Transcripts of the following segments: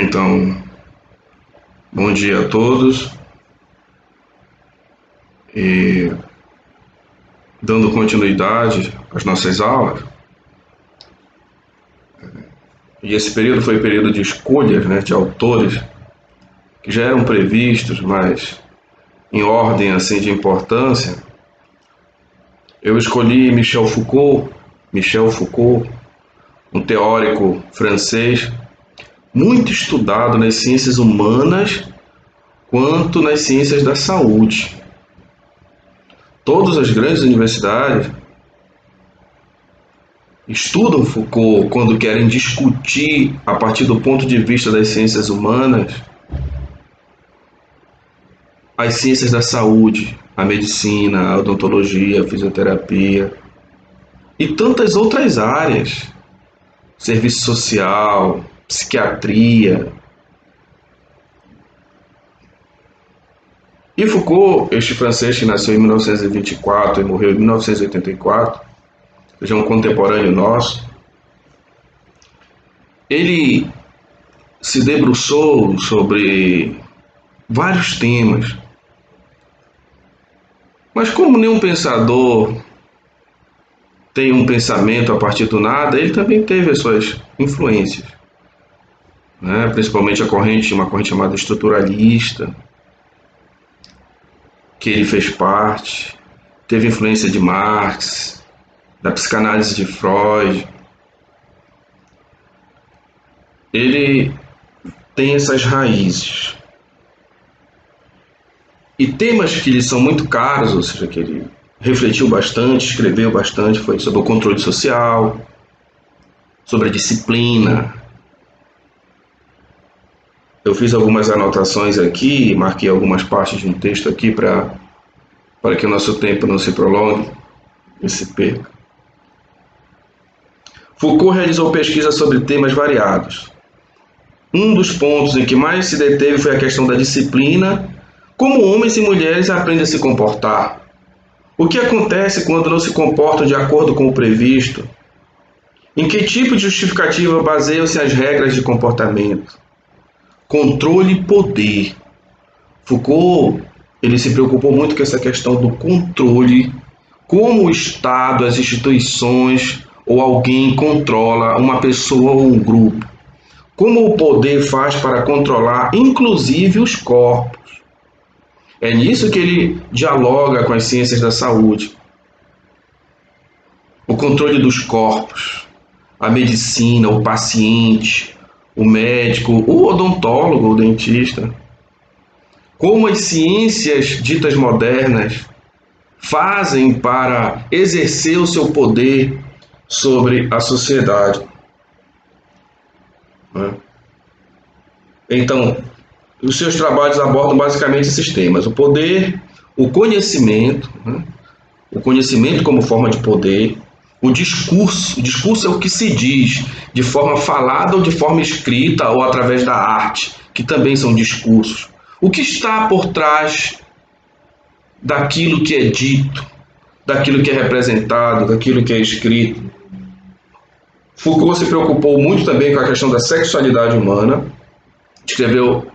Então, bom dia a todos e dando continuidade às nossas aulas. E esse período foi período de escolhas, de autores que já eram previstos, mas em ordem assim de importância. Eu escolhi Michel Foucault, um teórico francês muito estudado nas ciências humanas quanto nas ciências da saúde. Todas as grandes universidades estudam Foucault quando querem discutir, a partir do ponto de vista das ciências humanas, as ciências da saúde, a medicina, a odontologia, a fisioterapia e tantas outras áreas, serviço social, psiquiatria. E Foucault, este francês que nasceu em 1924 e morreu em 1984, já é um contemporâneo nosso, ele se debruçou sobre vários temas. Mas como nenhum pensador tem um pensamento a partir do nada, ele também teve as suas influências, principalmente uma corrente chamada estruturalista, que ele fez parte, teve influência de Marx, da psicanálise de Freud. Ele tem essas raízes. E temas que lhe são muito caros, ou seja, que ele refletiu bastante, escreveu bastante, foi sobre o controle social, sobre a disciplina. Eu fiz algumas anotações aqui, marquei algumas partes de um texto aqui para que o nosso tempo não se prolongue e se perca. Foucault realizou pesquisas sobre temas variados. Um dos pontos em que mais se deteve foi a questão da disciplina, como homens e mulheres aprendem a se comportar. O que acontece quando não se comportam de acordo com o previsto? Em que tipo de justificativa baseiam-se as regras de comportamento? Controle e poder. Foucault, ele se preocupou muito com essa questão do controle, como o Estado, as instituições ou alguém controla uma pessoa ou um grupo. Como o poder faz para controlar, inclusive, os corpos. É nisso que ele dialoga com as ciências da saúde. O controle dos corpos, a medicina, o paciente, o médico, o odontólogo, o dentista. Como as ciências ditas modernas fazem para exercer o seu poder sobre a sociedade. Então, os seus trabalhos abordam basicamente esses temas: o poder, o conhecimento como forma de poder, o discurso. O discurso é o que se diz de forma falada ou de forma escrita ou através da arte, que também são discursos. O que está por trás daquilo que é dito, daquilo que é representado, daquilo que é escrito. Foucault se preocupou muito também com a questão da sexualidade humana, escreveu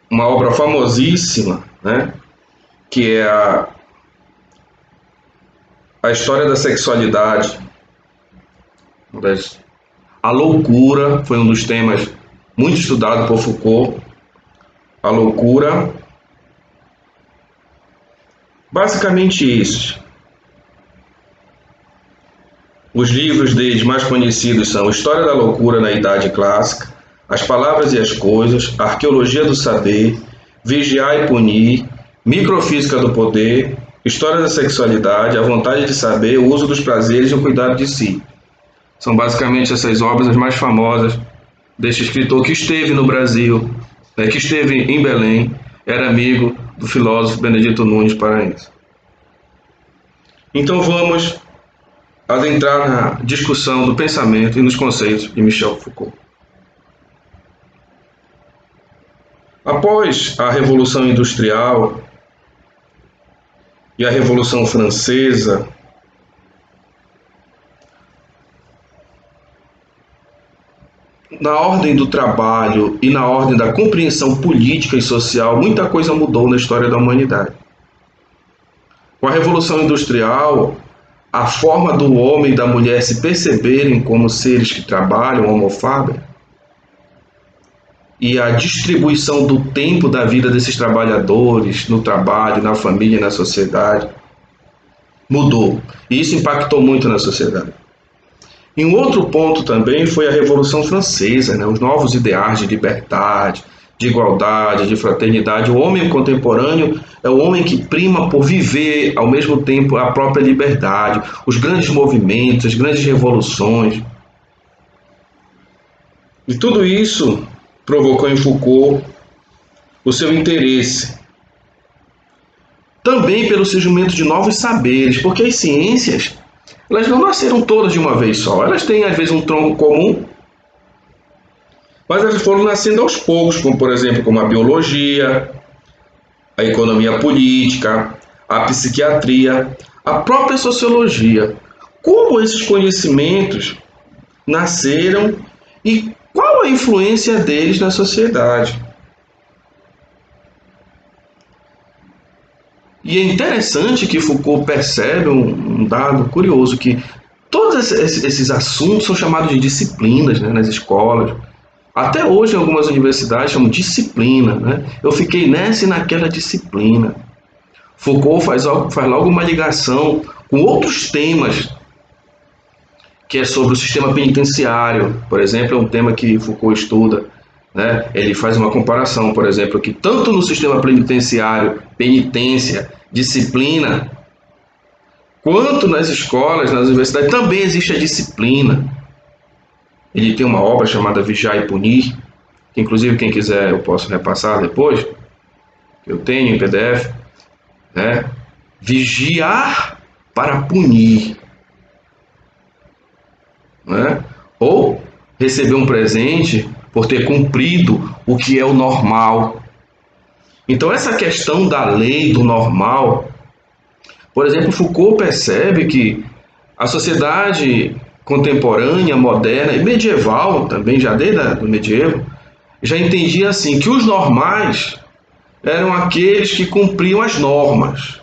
uma obra famosíssima, que é a história da sexualidade. A loucura foi um dos temas muito estudado por Foucault. A loucura. Basicamente isso. Os livros deles mais conhecidos são História da Loucura na Idade Clássica, As Palavras e as Coisas, Arqueologia do Saber, Vigiar e Punir, Microfísica do Poder, História da Sexualidade, A Vontade de Saber, O Uso dos Prazeres e o Cuidado de Si. São basicamente essas obras as mais famosas deste escritor que esteve no Brasil, que esteve em Belém, era amigo do filósofo Benedito Nunes Paraense. Então vamos adentrar na discussão do pensamento e nos conceitos de Michel Foucault. Após a Revolução Industrial e a Revolução Francesa, na ordem do trabalho e na ordem da compreensão política e social, muita coisa mudou na história da humanidade. Com a Revolução Industrial, a forma do homem e da mulher se perceberem como seres que trabalham, homo faber, e a distribuição do tempo da vida desses trabalhadores no trabalho, na família e na sociedade mudou. E isso impactou muito na sociedade. E um outro ponto também foi a Revolução Francesa, né? Os novos ideais de liberdade, de igualdade, de fraternidade. O homem contemporâneo é o homem que prima por viver, ao mesmo tempo, a própria liberdade, os grandes movimentos, as grandes revoluções. E tudo isso provocou em Foucault o seu interesse. Também pelo surgimento de novos saberes, porque as ciências, elas não nasceram todas de uma vez só. Elas têm, às vezes, um tronco comum, mas elas foram nascendo aos poucos, como, por exemplo, como a biologia, a economia política, a psiquiatria, a própria sociologia. Como esses conhecimentos nasceram e qual a influência deles na sociedade. E é interessante que Foucault percebe um dado curioso, que todos esses assuntos são chamados de disciplinas, né, nas escolas. Até hoje, em algumas universidades, chamam disciplina. Né? Eu fiquei nessa e naquela disciplina. Foucault faz logo uma ligação com outros temas, que é sobre o sistema penitenciário. Por exemplo, é um tema que Foucault estuda. Né? Ele faz uma comparação, por exemplo, que tanto no sistema penitenciário, penitência, disciplina, quanto nas escolas, nas universidades, também existe a disciplina. Ele tem uma obra chamada Vigiar e Punir, que inclusive quem quiser eu posso repassar depois, que eu tenho em PDF, né? Vigiar para punir, né? Ou receber um presente por ter cumprido o que é o normal. Então essa questão da lei, do normal, por exemplo, Foucault percebe que a sociedade contemporânea, moderna e medieval, também já desde o medievo, já entendia assim que os normais eram aqueles que cumpriam as normas.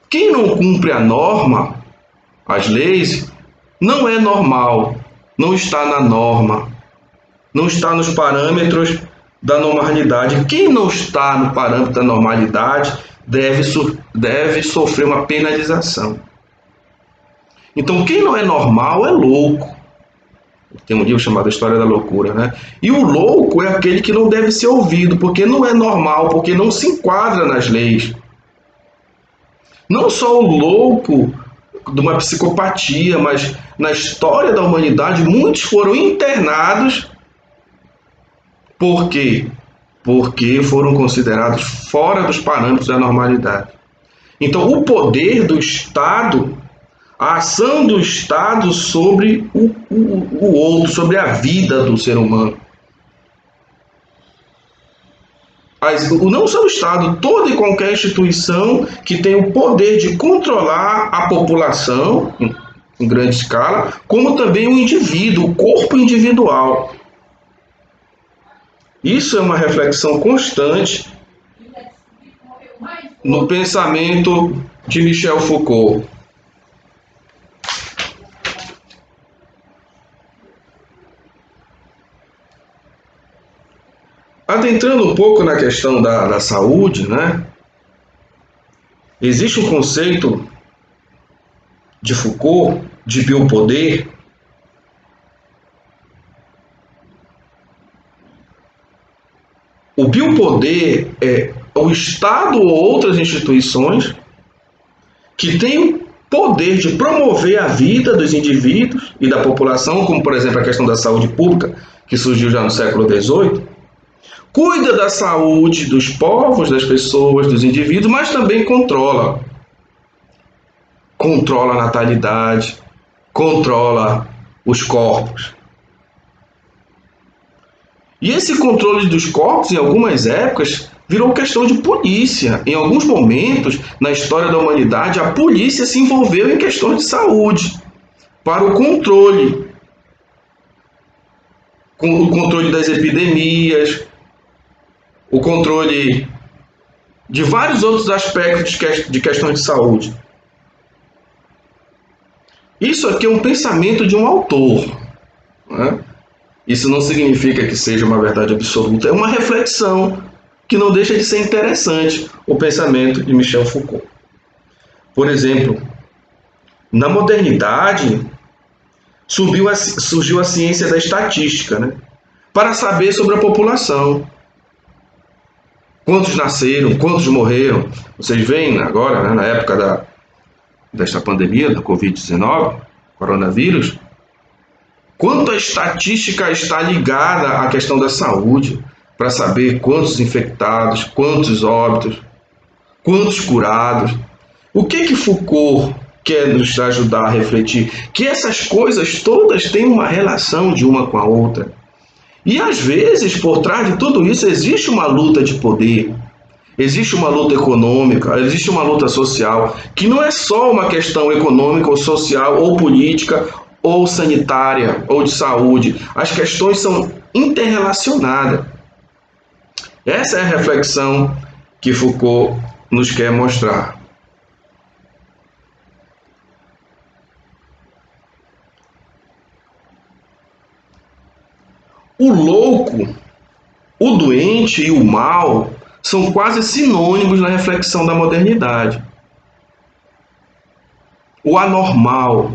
Quem não cumpre a norma, as leis, não é normal, não está na norma, não está nos parâmetros da normalidade. Quem não está no parâmetro da normalidade deve sofrer uma penalização. Então, quem não é normal é louco. Tem um livro chamado História da Loucura, né? E o louco é aquele que não deve ser ouvido, porque não é normal, porque não se enquadra nas leis. Não só o louco de uma psicopatia, mas na história da humanidade, muitos foram internados. Por quê? Porque foram considerados fora dos parâmetros da normalidade. Então, o poder do Estado, a ação do Estado sobre o outro, sobre a vida do ser humano. Não só o Estado, toda e qualquer instituição que tem o poder de controlar a população, em grande escala, como também o indivíduo, o corpo individual. Isso é uma reflexão constante no pensamento de Michel Foucault. Adentrando um pouco na questão da saúde, né? Existe um conceito de Foucault de biopoder, o biopoder é o Estado ou outras instituições que têm o poder de promover a vida dos indivíduos e da população, como por exemplo a questão da saúde pública, que surgiu já no século XVIII, cuida da saúde dos povos, das pessoas, dos indivíduos, mas também controla. Controla a natalidade, controla os corpos. E esse controle dos corpos, em algumas épocas, virou questão de polícia. Em alguns momentos, na história da humanidade, a polícia se envolveu em questões de saúde, para o controle. com o controle das epidemias, o controle de vários outros aspectos de questões de saúde. Isso aqui é um pensamento de um autor, né? Isso não significa que seja uma verdade absoluta, é uma reflexão que não deixa de ser interessante, o pensamento de Michel Foucault. Por exemplo, na modernidade, surgiu a ciência da estatística, né? Para saber sobre a população. Quantos nasceram, quantos morreram. Vocês veem agora, né, na época desta pandemia, da Covid-19, coronavírus, quanto a estatística está ligada à questão da saúde, para saber quantos infectados, quantos óbitos, quantos curados. O que Foucault quer nos ajudar a refletir? Que essas coisas todas têm uma relação de uma com a outra. E às vezes, por trás de tudo isso, existe uma luta de poder, existe uma luta econômica, existe uma luta social, que não é só uma questão econômica ou social ou política ou sanitária ou de saúde. As questões são interrelacionadas. Essa é a reflexão que Foucault nos quer mostrar. O louco, o doente e o mal são quase sinônimos na reflexão da modernidade. O anormal.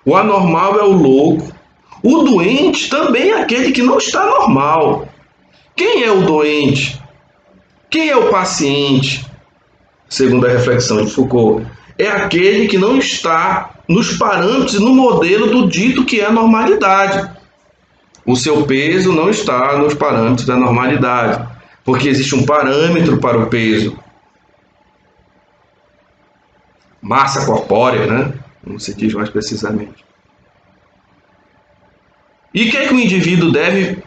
O anormal é o louco. O doente também é aquele que não está normal. Quem é o doente? Quem é o paciente? Segundo a reflexão de Foucault, é aquele que não está nos parâmetros e no modelo do dito que é a normalidade. O seu peso não está nos parâmetros da normalidade, porque existe um parâmetro para o peso. Massa corpórea, né? Como se diz mais precisamente. E o que é que o indivíduo deve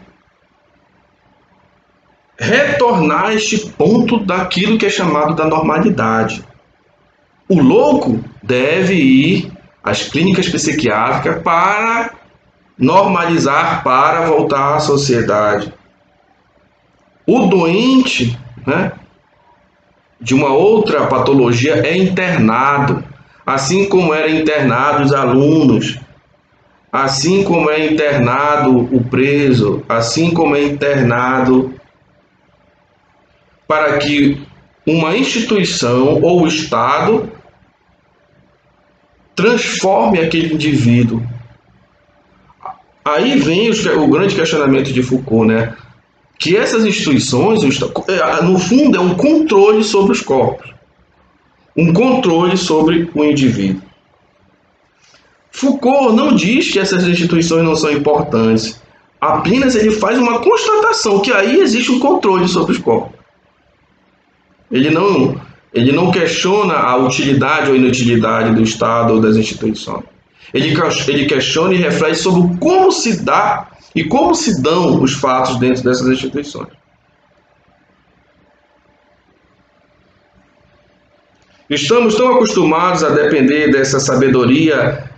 retornar a este ponto daquilo que é chamado da normalidade? O louco deve ir às clínicas psiquiátricas para normalizar, para voltar à sociedade. O doente, né, de uma outra patologia é internado, assim como eram internados os alunos, assim como é internado o preso, assim como é internado, para que uma instituição ou o Estado transforme aquele indivíduo. Aí vem o grande questionamento de Foucault, né? Que essas instituições, no fundo, é um controle sobre os corpos, um controle sobre o indivíduo. Foucault não diz que essas instituições não são importantes, apenas ele faz uma constatação que aí existe um controle sobre os corpos. Ele não questiona a utilidade ou inutilidade do Estado ou das instituições. Ele questiona e reflete sobre como se dá e como se dão os fatos dentro dessas instituições. Estamos tão acostumados a depender dessa sabedoria,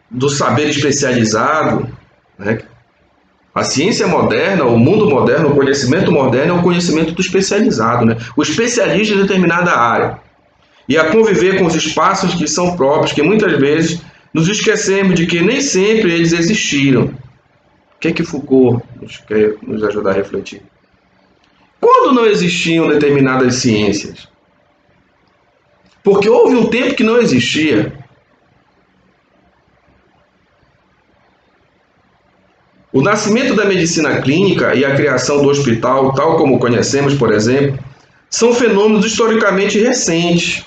do saber especializado, né? A ciência moderna, o mundo moderno, o conhecimento moderno é o conhecimento do especializado, né? O especialista em determinada área. E a conviver com os espaços que são próprios, que muitas vezes nos esquecemos de que nem sempre eles existiram. O que é que Foucault quer nos ajudar a refletir? Quando não existiam determinadas ciências? Porque houve um tempo que não existia. O nascimento da medicina clínica e a criação do hospital, tal como conhecemos, por exemplo, são fenômenos historicamente recentes.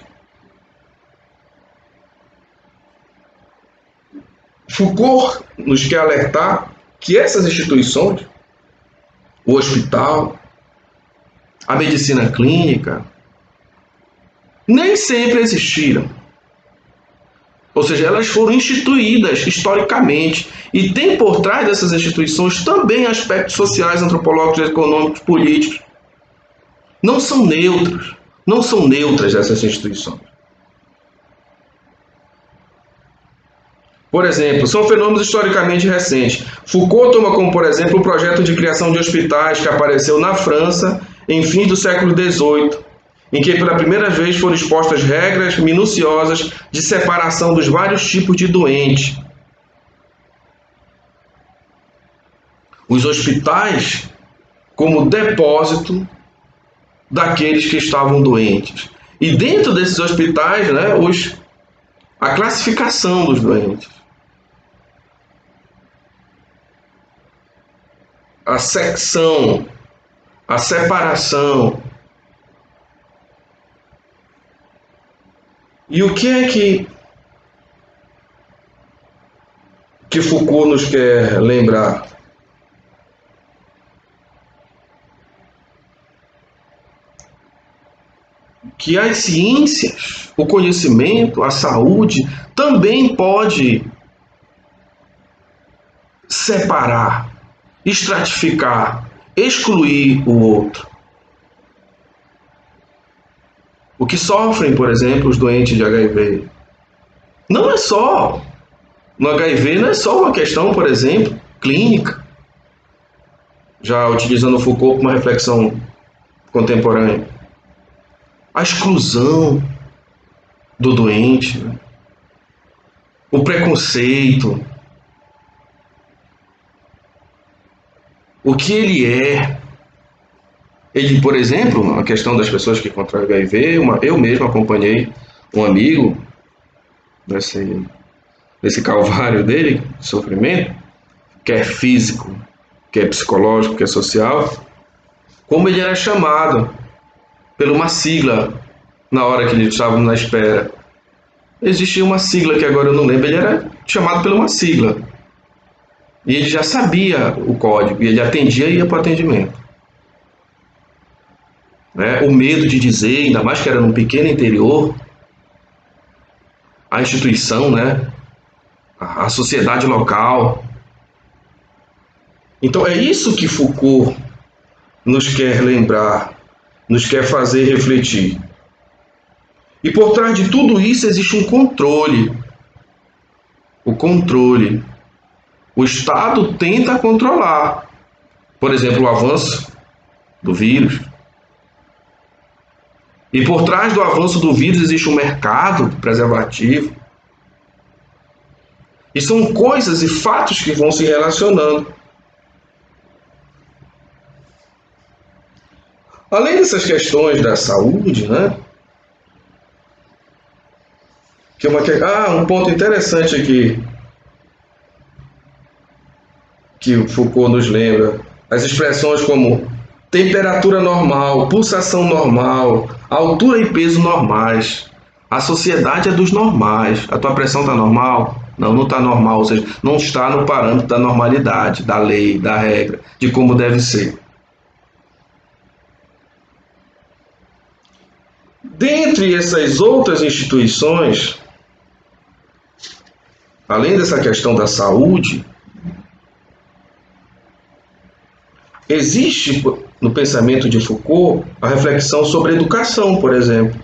Foucault nos quer alertar que essas instituições, o hospital, a medicina clínica, nem sempre existiram. Ou seja, elas foram instituídas historicamente e tem por trás dessas instituições também aspectos sociais, antropológicos, econômicos, políticos. Não são neutros, não são neutras essas instituições. Por exemplo, são fenômenos historicamente recentes. Foucault toma como, por exemplo, o projeto de criação de hospitais que apareceu na França em fins do século XVIII, em que pela primeira vez foram expostas regras minuciosas de separação dos vários tipos de doentes. Os hospitais como depósito daqueles que estavam doentes. E dentro desses hospitais, né, a classificação dos doentes. A secção, a separação. E o que é que Foucault nos quer lembrar? Que as ciências, o conhecimento, a saúde, também pode separar, estratificar, excluir o outro. O que sofrem, por exemplo, os doentes de HIV. Não é só, no HIV não é só uma questão, por exemplo, clínica, já utilizando Foucault como uma reflexão contemporânea. A exclusão do doente, né? O preconceito, o que ele é. Ele, por exemplo, a questão das pessoas que contraem HIV, eu mesmo acompanhei um amigo nesse calvário dele, sofrimento, que é físico, que é psicológico, que é social, como ele era chamado por uma sigla na hora que ele estava na espera. Existia uma sigla que agora eu não lembro, ele era chamado por uma sigla. E ele já sabia o código, e ele atendia e ia para o atendimento. Né? O medo de dizer, ainda mais que era num pequeno interior, a instituição, né? A sociedade local. Então é isso que Foucault nos quer lembrar, nos quer fazer refletir. E por trás de tudo isso existe um controle. O controle. O Estado tenta controlar. Por exemplo, o avanço do vírus. E por trás do avanço do vírus existe um mercado preservativo. E são coisas e fatos que vão se relacionando. Além dessas questões da saúde, né? Um ponto interessante aqui que o Foucault nos lembra. As expressões como temperatura normal, pulsação normal, altura e peso normais. A sociedade é dos normais. A tua pressão está normal? Não, não está normal. Ou seja, não está no parâmetro da normalidade, da lei, da regra, de como deve ser. Dentre essas outras instituições, além dessa questão da saúde, existe no pensamento de Foucault a reflexão sobre a educação, por exemplo.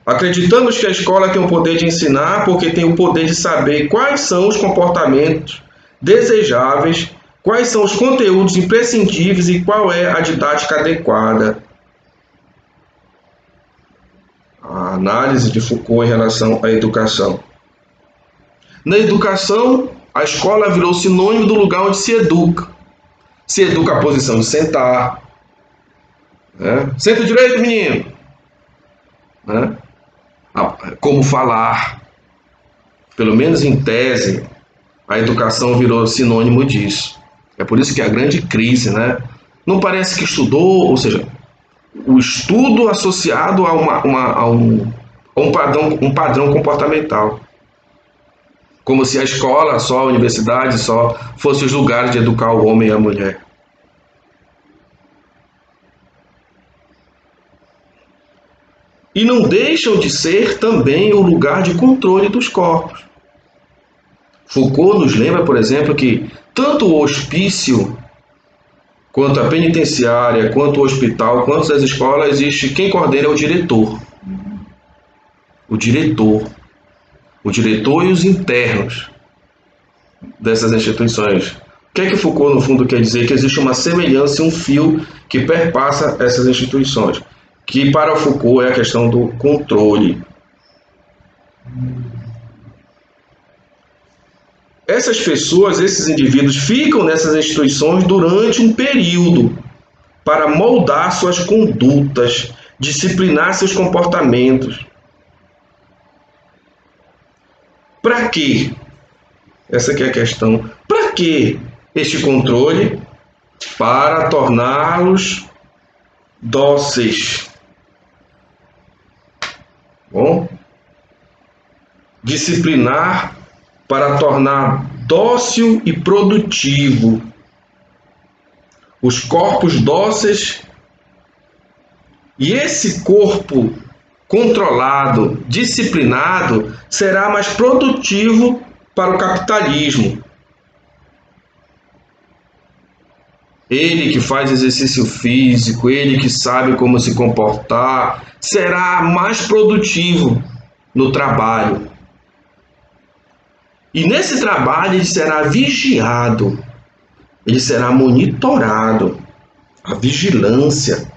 Acreditamos que a escola tem o poder de ensinar porque tem o poder de saber quais são os comportamentos desejáveis, quais são os conteúdos imprescindíveis e qual é a didática adequada. A análise de Foucault em relação à educação. Na educação, a escola virou sinônimo do lugar onde se educa. Se educa a posição de sentar. Né? Senta direito, menino. Né? Como falar. Pelo menos em tese, a educação virou sinônimo disso. É por isso que a grande crise, né? Não parece que estudou, ou seja, o estudo associado a um padrão comportamental. Como se a escola, só a universidade, só fossem os lugares de educar o homem e a mulher. E não deixam de ser também o lugar de controle dos corpos. Foucault nos lembra, por exemplo, que tanto o hospício, quanto a penitenciária, quanto o hospital, quanto as escolas, existe quem coordena é o diretor. o diretor e os internos dessas instituições. O que é que Foucault, no fundo, quer dizer? Que existe uma semelhança, um fio que perpassa essas instituições, que para Foucault é a questão do controle. Essas pessoas, esses indivíduos, ficam nessas instituições durante um período para moldar suas condutas, disciplinar seus comportamentos. Para quê? Essa que é a questão. Para que este controle? Para torná-los dóceis. Bom? Disciplinar para tornar dócil e produtivo os corpos dóceis, e esse corpo controlado, disciplinado, será mais produtivo para o capitalismo. Ele que faz exercício físico, ele que sabe como se comportar, será mais produtivo no trabalho. E nesse trabalho ele será vigiado, ele será monitorado, a vigilância.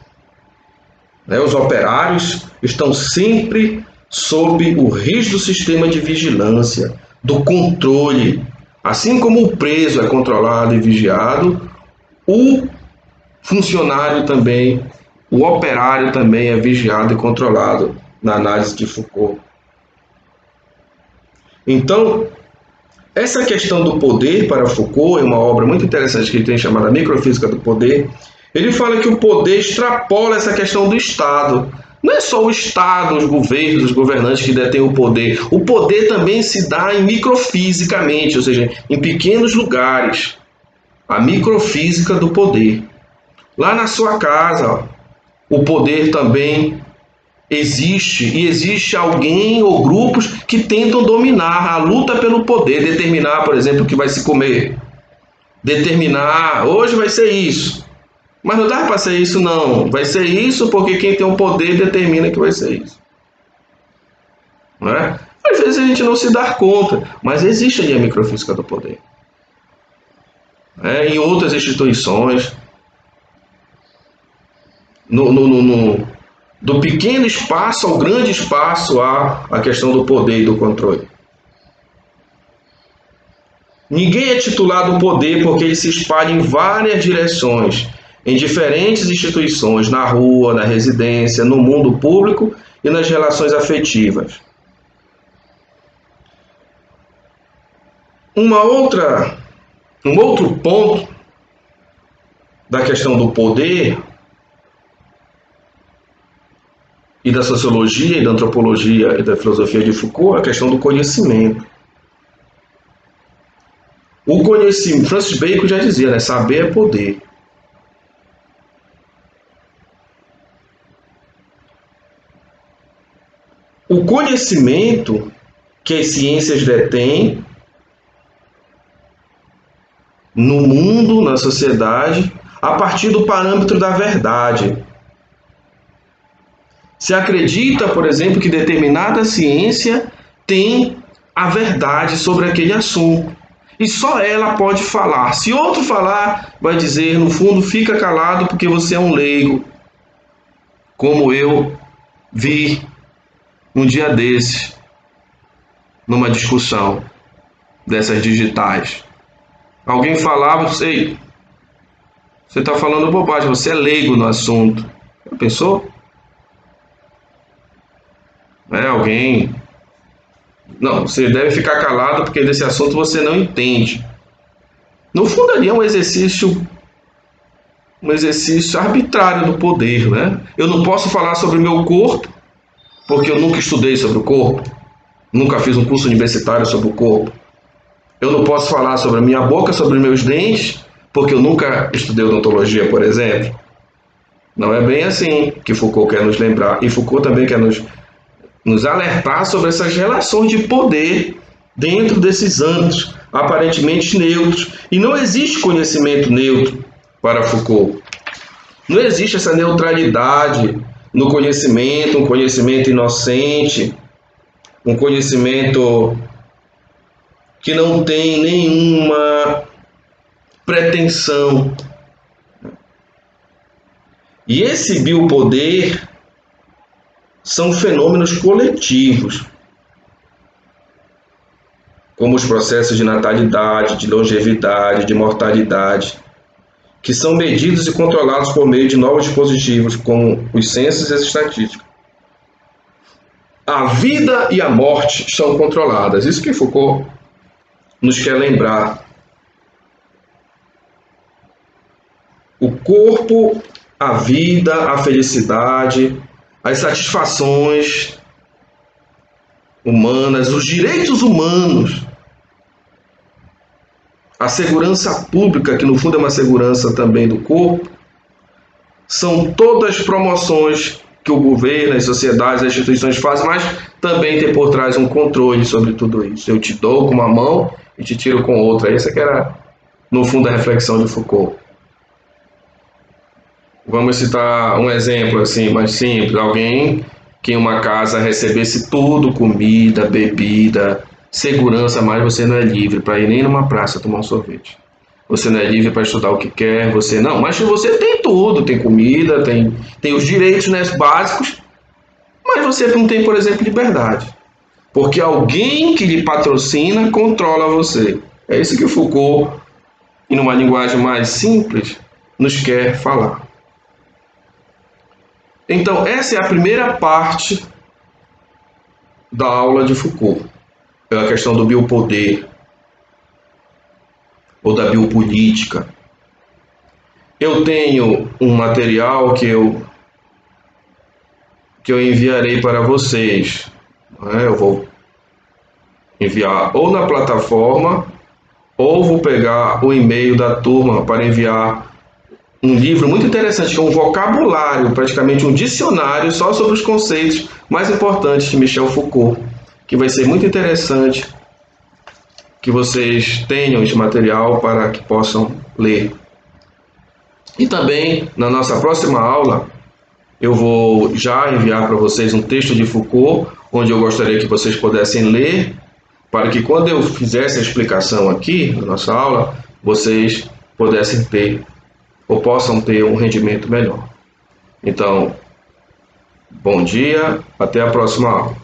Os operários estão sempre sob o rígido sistema de vigilância, do controle. Assim como o preso é controlado e vigiado, o funcionário também, o operário também é vigiado e controlado, na análise de Foucault. Então, essa questão do poder para Foucault é uma obra muito interessante que ele tem chamada Microfísica do Poder. Ele fala que o poder extrapola essa questão do Estado. Não é só o Estado, os governos, os governantes que detêm o poder. O poder também se dá em microfisicamente, ou seja, em pequenos lugares. A microfísica do poder. Lá na sua casa, ó, o poder também existe, e existe alguém ou grupos que tentam dominar a luta pelo poder, determinar, por exemplo, o que vai se comer. Determinar, hoje vai ser isso. Mas não dá para ser isso, não. Vai ser isso porque quem tem o poder determina que vai ser isso. Não é? Às vezes a gente não se dá conta, mas existe ali a microfísica do poder. Em outras instituições, do pequeno espaço ao grande espaço, há a questão do poder e do controle. Ninguém é titular do poder porque ele se espalha em várias direções, em diferentes instituições, na rua, na residência, no mundo público e nas relações afetivas. Um outro ponto da questão do poder e da sociologia, e da antropologia e da filosofia de Foucault, a questão do conhecimento. O conhecimento, Francis Bacon já dizia, né? Saber é poder. O conhecimento que as ciências detêm no mundo, na sociedade, a partir do parâmetro da verdade. Se acredita, por exemplo, que determinada ciência tem a verdade sobre aquele assunto. E só ela pode falar. Se outro falar, vai dizer, no fundo, fica calado porque você é um leigo. Como eu vi um dia desses, numa discussão dessas digitais. Alguém falava, você está falando bobagem, você é leigo no assunto. Já pensou? Alguém... Não, você deve ficar calado porque desse assunto você não entende. No fundo ali é um exercício arbitrário do poder, né? Eu não posso falar sobre o meu corpo porque eu nunca estudei sobre o corpo, nunca fiz um curso universitário sobre o corpo. Eu não posso falar sobre a minha boca, sobre os meus dentes, porque eu nunca estudei odontologia, por exemplo. Não é bem assim que Foucault quer nos lembrar. E Foucault também quer nos alertar sobre essas relações de poder dentro desses âmbitos aparentemente neutros. E não existe conhecimento neutro para Foucault. Não existe essa neutralidade no conhecimento, um conhecimento inocente. um conhecimento que não tem nenhuma pretensão. E esse biopoder são fenômenos coletivos, como os processos de natalidade, de longevidade, de mortalidade, que são medidos e controlados por meio de novos dispositivos, como os censos e as estatísticas. A vida e a morte são controladas. Isso que Foucault nos quer lembrar. O corpo, a vida, a felicidade, as satisfações humanas, os direitos humanos, a segurança pública, que no fundo é uma segurança também do corpo, são todas promoções que o governo, as sociedades, as instituições fazem, mas também tem por trás um controle sobre tudo isso. Eu te dou com uma mão e te tiro com outra. Essa que era, no fundo, a reflexão de Foucault. Vamos citar um exemplo assim, mais simples. Alguém que em uma casa recebesse tudo, comida, bebida, segurança, mas você não é livre para ir nem numa praça tomar um sorvete. Você não é livre para estudar o que quer, você não. Mas você tem tudo, tem comida, tem os direitos, né, básicos, mas você não tem, por exemplo, liberdade. Porque alguém que lhe patrocina controla você. É isso que o Foucault, em uma linguagem mais simples, nos quer falar. Então, essa é a primeira parte da aula de Foucault. É a questão do biopoder ou da biopolítica. Eu tenho um material que eu enviarei para vocês. Eu vou enviar ou na plataforma ou vou pegar o e-mail da turma para enviar um livro muito interessante, que é um vocabulário, praticamente um dicionário só sobre os conceitos mais importantes de Michel Foucault, que vai ser muito interessante que vocês tenham esse material para que possam ler. E também, na nossa próxima aula, eu vou já enviar para vocês um texto de Foucault, onde eu gostaria que vocês pudessem ler, para que quando eu fizesse a explicação aqui, na nossa aula, vocês pudessem ter, ou possam ter um rendimento melhor. Então, bom dia, até a próxima aula.